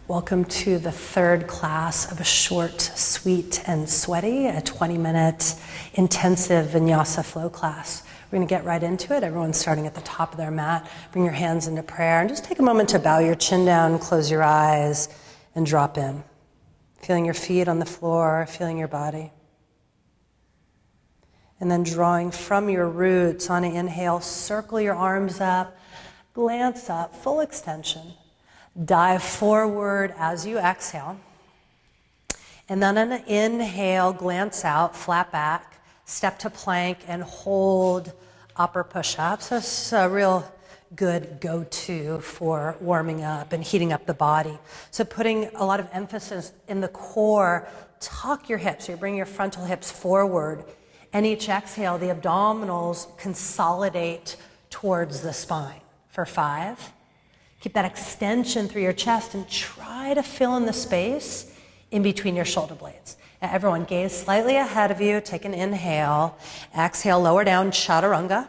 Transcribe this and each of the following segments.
Welcome to the third class of a short, sweet, and sweaty, a 20-minute intensive vinyasa flow class. We're going to get right into it. Everyone's starting at the top of their mat. Bring your hands into prayer and just take a moment to bow your chin down, close your eyes, and drop in. Feeling your feet on the floor, feeling your body. And then drawing from your roots on an inhale, circle your arms up, glance up, full extension. Dive forward as you exhale. And then on an inhale, glance out, flat back, step to plank, and hold upper push-up. So it's a real good go-to for warming up and heating up the body. So putting a lot of emphasis in the core, tuck your hips. So you bring your frontal hips forward. And each exhale, the abdominals consolidate towards the spine. For 5. Keep that extension through your chest and try to fill in the space in between your shoulder blades. Now everyone, gaze slightly ahead of you. Take an inhale. Exhale, lower down, chaturanga.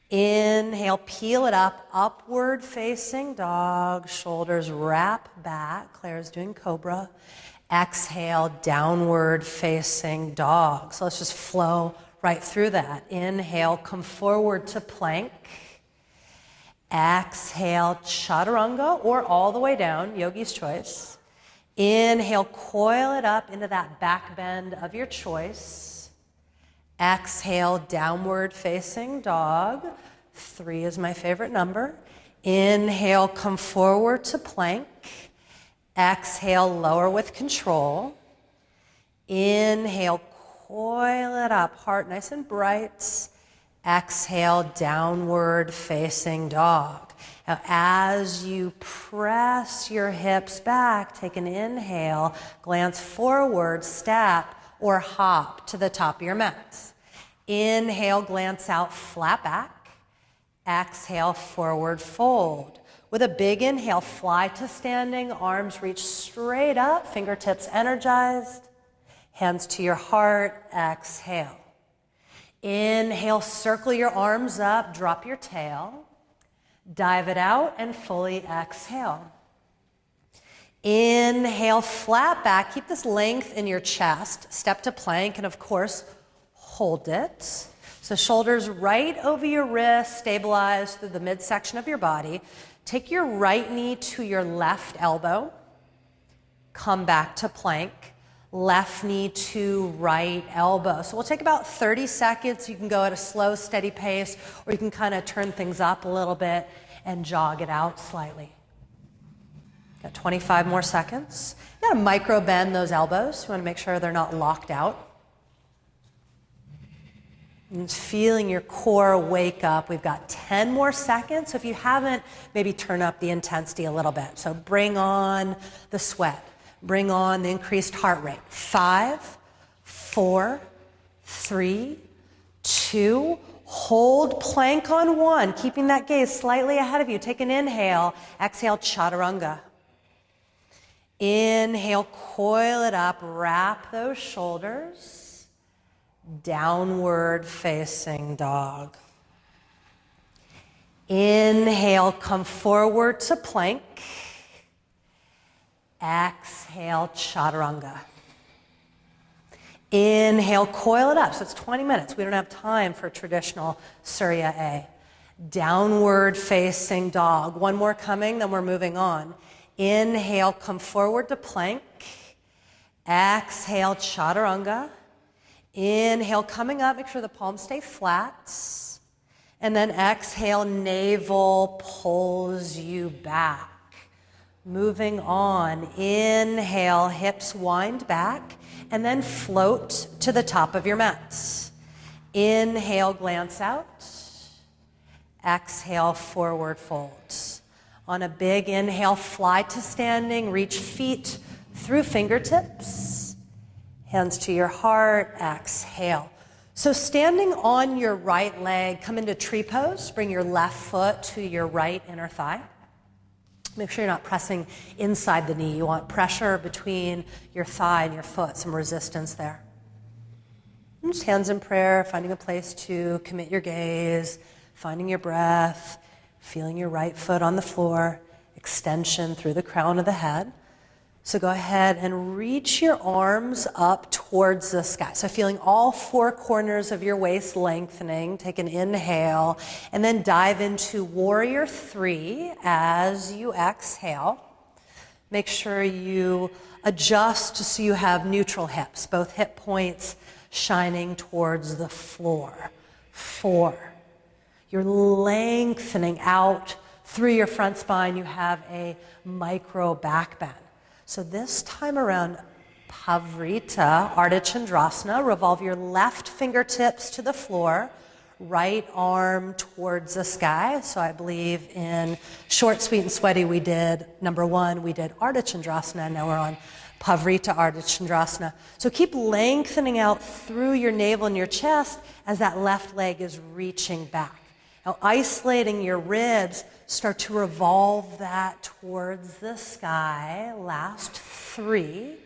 Inhale, peel it up, upward facing dog. Shoulders wrap back. Claire's doing cobra. Exhale, downward facing dog. So let's just flow right through that. Inhale, come forward to plank. Exhale, chaturanga, or all the way down, yogi's choice. Inhale, coil it up into that back bend of your choice. Exhale, downward facing dog. 3 is my favorite number. Inhale, come forward to plank. Exhale, lower with control. Inhale, coil it up, heart nice and bright. Exhale, downward facing dog. Now, as you press your hips back, take an inhale, glance forward, step or hop to the top of your mat. Inhale, glance out, flat back. Exhale, forward fold. With a big inhale, fly to standing, arms reach straight up, fingertips energized, hands to your heart, exhale. Inhale, circle your arms up, drop your tail, dive it out, and fully exhale. Inhale, flat back, keep this length in your chest, step to plank, and of course, hold it. So shoulders right over your wrist, stabilize through the midsection of your body. Take your right knee to your left elbow, come back to plank. Left knee to right elbow. So we'll take about 30 seconds. You can go at a slow, steady pace, or you can kind of turn things up a little bit and jog it out slightly. Got 25 more seconds. You gotta micro bend those elbows. You wanna make sure they're not locked out. And feeling your core wake up. We've got 10 more seconds. So if you haven't, maybe turn up the intensity a little bit. So bring on the sweat. Bring on the increased heart rate. 5, 4, 3, 2, hold plank on 1, keeping that gaze slightly ahead of you. Take an inhale, exhale, chaturanga. Inhale, coil it up, wrap those shoulders, downward facing dog. Inhale, come forward to plank. Exhale, chaturanga. Inhale, coil it up. So it's 20 minutes. We don't have time for traditional Surya A. Downward facing dog. One more coming, then we're moving on. Inhale, come forward to plank. Exhale, chaturanga. Inhale, coming up. Make sure the palms stay flat. And then exhale, navel pulls you back. Moving on, inhale, hips wind back, and then float to the top of your mat. Inhale, glance out. Exhale, forward fold. On a big inhale, fly to standing, reach feet through fingertips. Hands to your heart, exhale. So standing on your right leg, come into tree pose. Bring your left foot to your right inner thigh. Make sure you're not pressing inside the knee. You want pressure between your thigh and your foot, some resistance there. And just hands in prayer, finding a place to commit your gaze, finding your breath, feeling your right foot on the floor, extension through the crown of the head. So go ahead and reach your arms up towards the sky. So feeling all four corners of your waist lengthening. Take an inhale and then dive into Warrior 3 as you exhale. Make sure you adjust so you have neutral hips, both hip points shining towards the floor. 4. You're lengthening out through your front spine. You have a micro back bend. So this time around, Pavrita, Ardha Chandrasana, revolve your left fingertips to the floor, right arm towards the sky. So I believe in Short, Sweet, and Sweaty we did, number 1, we did Ardha Chandrasana, now we're on Pavrita Ardha Chandrasana. So keep lengthening out through your navel and your chest as that left leg is reaching back. Now isolating your ribs, start to revolve that towards the sky. Last 3.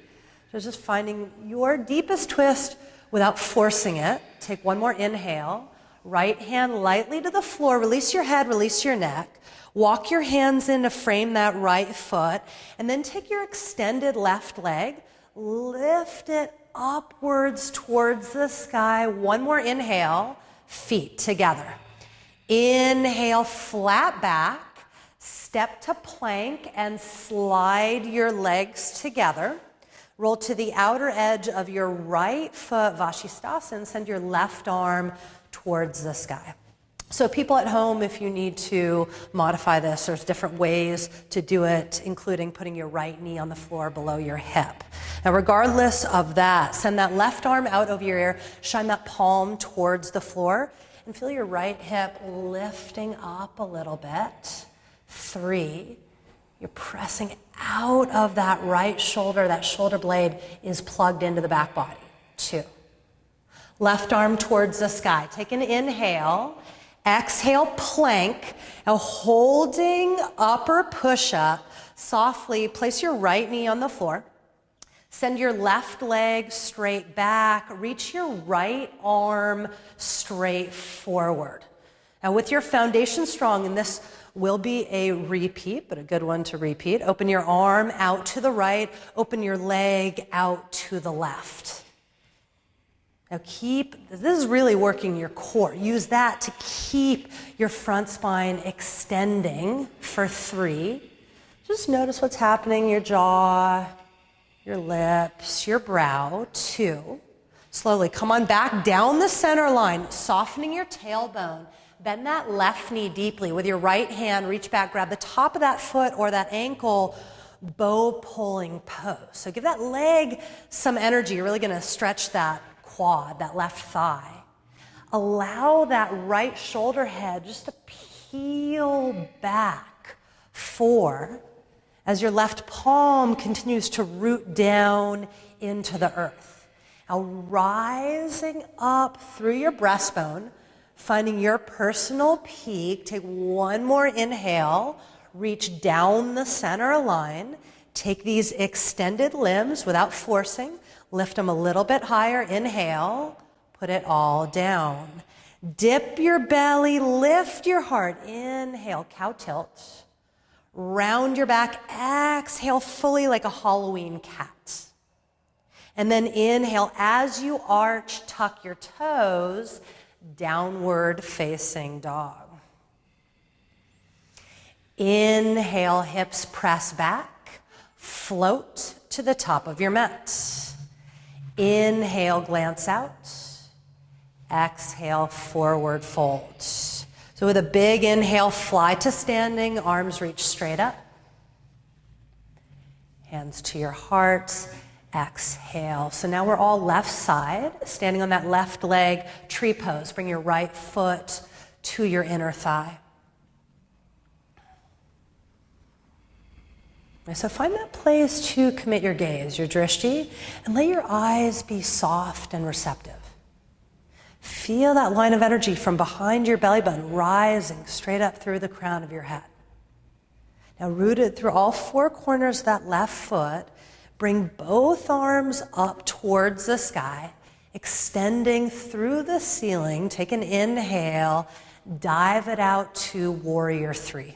So just finding your deepest twist without forcing it. Take one more inhale. Right hand lightly to the floor. Release your head, release your neck. Walk your hands in to frame that right foot. And then take your extended left leg. Lift it upwards towards the sky. One more inhale. Feet together. Inhale, flat back, step to plank and slide your legs together. Roll to the outer edge of your right foot, Vashisthasana, send your left arm towards the sky. So people at home, if you need to modify this, there's different ways to do it, including putting your right knee on the floor below your hip. Now, regardless of that, send that left arm out over your ear, shine that palm towards the floor, and feel your right hip lifting up a little bit. 3, you're pressing out of that right shoulder. That shoulder blade is plugged into the back body. 2, left arm towards the sky. Take an inhale. Exhale, plank. Now holding upper push-up, softly place your right knee on the floor. Send your left leg straight back. Reach your right arm straight forward. Now with your foundation strong, and this will be a repeat, but a good one to repeat, open your arm out to the right, open your leg out to the left. Now this is really working your core. Use that to keep your front spine extending for 3. Just notice what's happening, your jaw, your lips, your brow. 2. Slowly come on back down the center line, softening your tailbone. Bend that left knee deeply. With your right hand, reach back, grab the top of that foot or that ankle, bow pulling pose. So give that leg some energy. You're really gonna stretch that quad, that left thigh. Allow that right shoulder head just to peel back. 4. As your left palm continues to root down into the earth. Now rising up through your breastbone, finding your personal peak. Take one more inhale, reach down the center line. Take these extended limbs without forcing, lift them a little bit higher. Inhale, put it all down. Dip your belly, lift your heart. Inhale, cow tilt. Round your back, exhale fully like a Halloween cat. And then inhale, as you arch, tuck your toes, downward facing dog. Inhale, hips press back, float to the top of your mat. Inhale, glance out. Exhale, forward fold. So with a big inhale, fly to standing, arms reach straight up. Hands to your heart, exhale. So now we're all left side, standing on that left leg, tree pose. Bring your right foot to your inner thigh. So find that place to commit your gaze, your drishti, and let your eyes be soft and receptive. Feel that line of energy from behind your belly button rising straight up through the crown of your head. Now rooted through all four corners of that left foot, bring both arms up towards the sky, extending through the ceiling. Take an inhale, dive it out to warrior 3.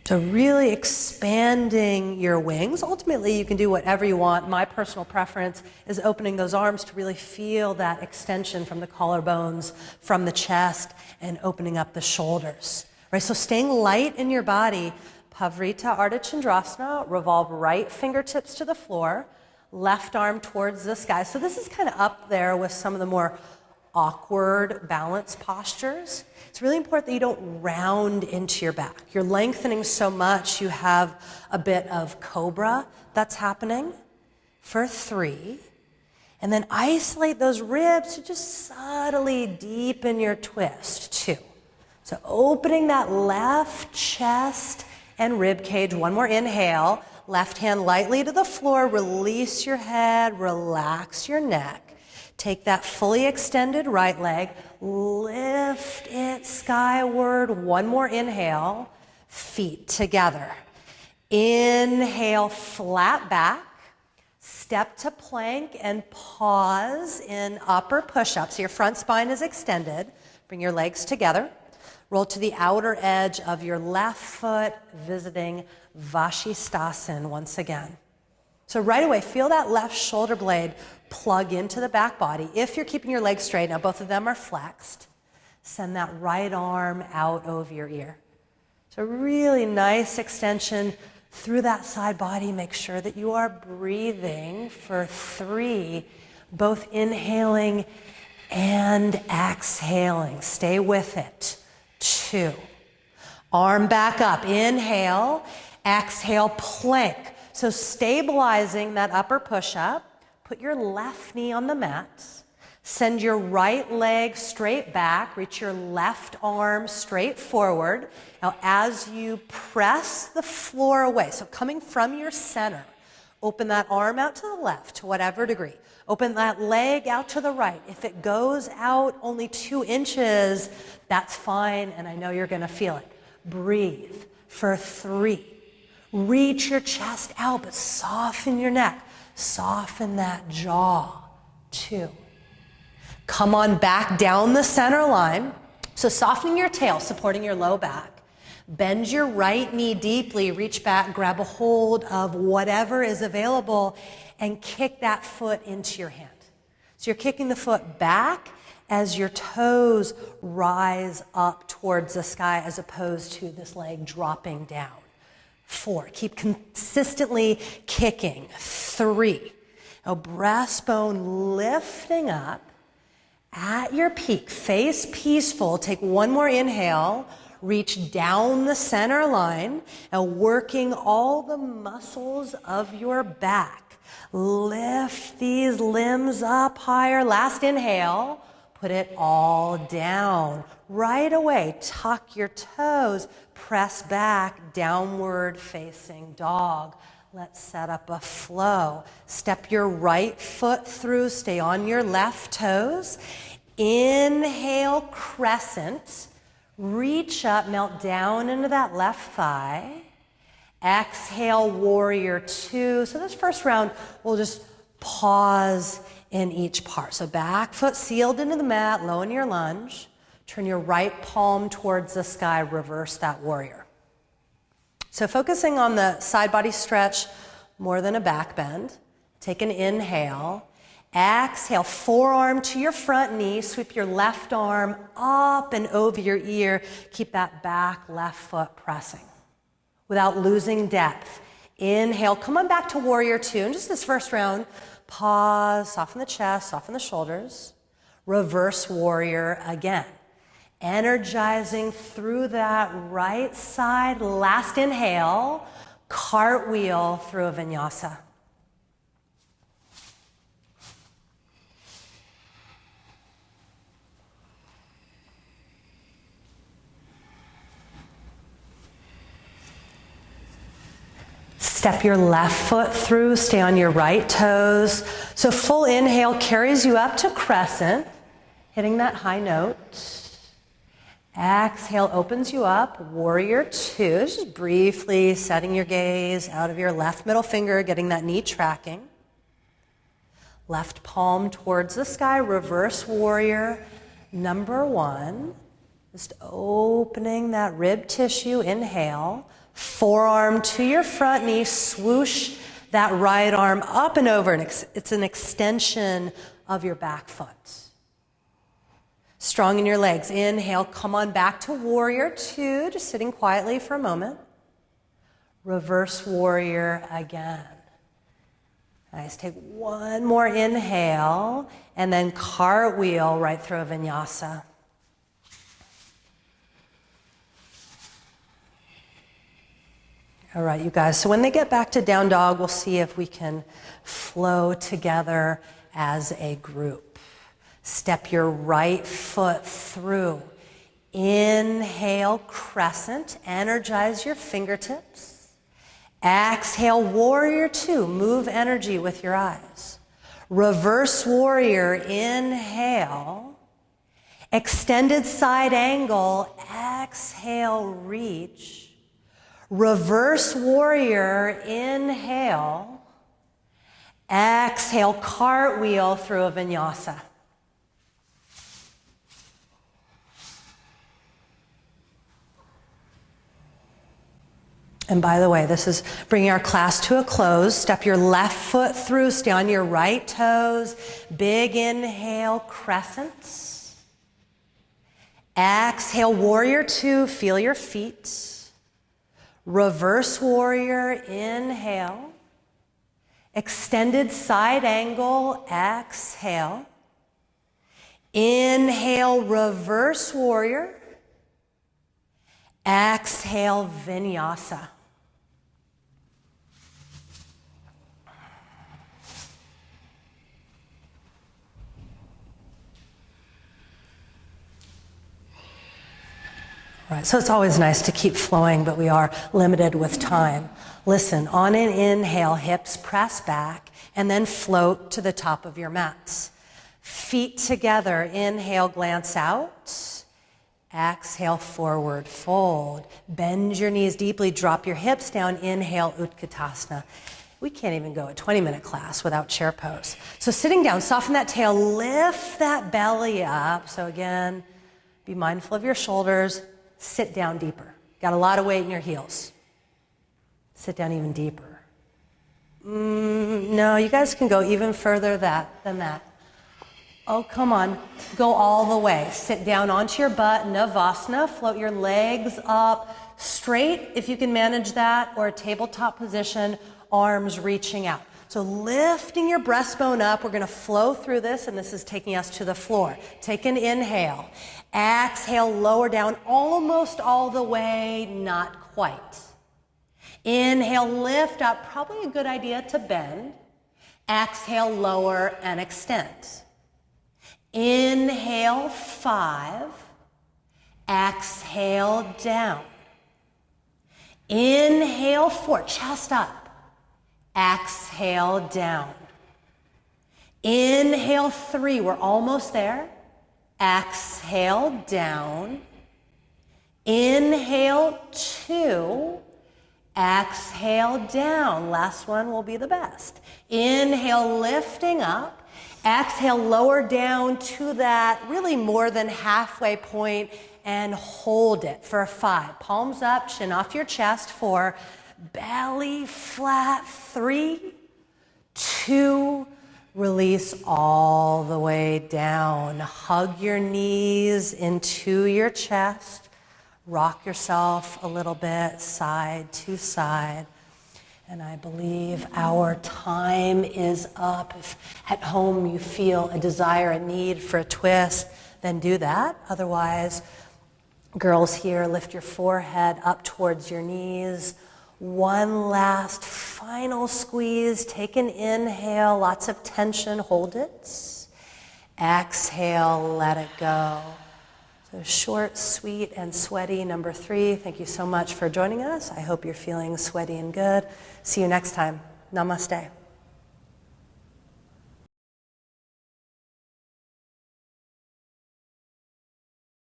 So really expanding your wings. Ultimately, you can do whatever you want. My personal preference is opening those arms to really feel that extension from the collarbones, from the chest, and opening up the shoulders. Right? So staying light in your body, Pavrita Ardha Chandrasana, revolve right fingertips to the floor, left arm towards the sky. So this is kind of up there with some of the more awkward balance postures. It's really important that you don't round into your back. You're lengthening so much, you have a bit of cobra that's happening for 3. And then isolate those ribs to just subtly deepen your twist, 2. So opening that left chest and rib cage. One more inhale. Left hand lightly to the floor. Release your head. Relax your neck. Take that fully extended right leg, lift it skyward. One more inhale, feet together. Inhale, flat back, step to plank and pause in upper push-up. So your front spine is extended. Bring your legs together. Roll to the outer edge of your left foot, visiting Vashisthasana once again. So right away, feel that left shoulder blade plug into the back body. If you're keeping your legs straight, now both of them are flexed, send that right arm out over your ear. So really nice extension through that side body. Make sure that you are breathing for 3, both inhaling and exhaling. Stay with it. 2. Arm back up. Inhale, exhale, plank. So stabilizing that upper push-up. Put your left knee on the mat. Send your right leg straight back. Reach your left arm straight forward. Now as you press the floor away, so coming from your center, open that arm out to the left to whatever degree. Open that leg out to the right. If it goes out only 2 inches, that's fine, and I know you're gonna feel it. Breathe for 3. Reach your chest out, but soften your neck. Soften that jaw. 2. Come on back down the center line. So softening your tail, supporting your low back. Bend your right knee deeply, reach back, grab a hold of whatever is available, and kick that foot into your hand. So you're kicking the foot back as your toes rise up towards the sky as opposed to this leg dropping down. 4, keep consistently kicking. 3, now breastbone lifting up at your peak, face peaceful. Take one more inhale, reach down the center line, and working all the muscles of your back. Lift these limbs up higher. Last inhale, put it all down. Right away, tuck your toes, press back, downward facing dog. Let's set up a flow. Step your right foot through, stay on your left toes. Inhale, crescent. Reach up, melt down into that left thigh. Exhale, warrior 2. So this first round, we'll just pause in each part. So back foot sealed into the mat, low in your lunge. Turn your right palm towards the sky, reverse that warrior. So focusing on the side body stretch more than a back bend. Take an inhale. Exhale, forearm to your front knee. Sweep your left arm up and over your ear. Keep that back left foot pressing without losing depth. Inhale, come on back to warrior 2. And just this first round, pause, soften the chest, soften the shoulders. Reverse warrior again. Energizing through that right side. Last inhale, cartwheel through a vinyasa. Step your left foot through, stay on your right toes. So full inhale carries you up to crescent, hitting that high note. Exhale opens you up, warrior 2. Just briefly setting your gaze out of your left middle finger, getting that knee tracking. Left palm towards the sky, reverse warrior number 1. Just opening that rib tissue, inhale. Forearm to your front knee, swoosh that right arm up and over. It's an extension of your back foot. Strong in your legs. Inhale, come on back to warrior two, just sitting quietly for a moment. Reverse warrior again. Nice, take one more inhale, and then cartwheel right through a vinyasa. All right, you guys, so when they get back to down dog, we'll see if we can flow together as a group. Step your right foot through. Inhale, crescent, energize your fingertips. Exhale, warrior two, move energy with your eyes. Reverse warrior, inhale. Extended side angle, exhale, reach. Reverse warrior, inhale. Exhale, cartwheel through a vinyasa. And by the way, this is bringing our class to a close. Step your left foot through, stay on your right toes. Big inhale, crescent. Exhale, warrior two, feel your feet. Reverse warrior, inhale. Extended side angle, exhale. Inhale, reverse warrior. Exhale, vinyasa. Right, so it's always nice to keep flowing, but we are limited with time. Listen, on an inhale, hips press back, and then float to the top of your mats. Feet together, inhale, glance out. Exhale, forward fold. Bend your knees deeply, drop your hips down, inhale, Utkatasana. We can't even go a 20-minute class without chair pose. So sitting down, soften that tail, lift that belly up. So again, be mindful of your shoulders. Sit down deeper. Got a lot of weight in your heels. Sit down even deeper. No, you guys can go even further than that. Oh, come on. Go all the way. Sit down onto your butt, Navasana. Float your legs up straight, if you can manage that, or a tabletop position, arms reaching out. So lifting your breastbone up, we're going to flow through this, and this is taking us to the floor. Take an inhale. Exhale, lower down almost all the way, not quite. Inhale, lift up, probably a good idea to bend. Exhale, lower and extend. Inhale, 5. Exhale, down. Inhale, 4, chest up. Exhale, down. Inhale, 3, we're almost there. Exhale, down. Inhale, 2. Exhale, down. Last one will be the best. Inhale, lifting up. Exhale, lower down to that really more than halfway point and hold it for 5. Palms up, chin off your chest. 4. Belly flat. 3, 2, release all the way down. Hug your knees into your chest. Rock yourself a little bit, side to side. And I believe our time is up. If at home you feel a desire, a need for a twist, then do that. Otherwise, girls here, lift your forehead up towards your knees. One last final squeeze. Take an inhale, lots of tension, hold it. Exhale, let it go. So short, sweet, and sweaty, number 3. Thank you so much for joining us. I hope you're feeling sweaty and good. See you next time. Namaste.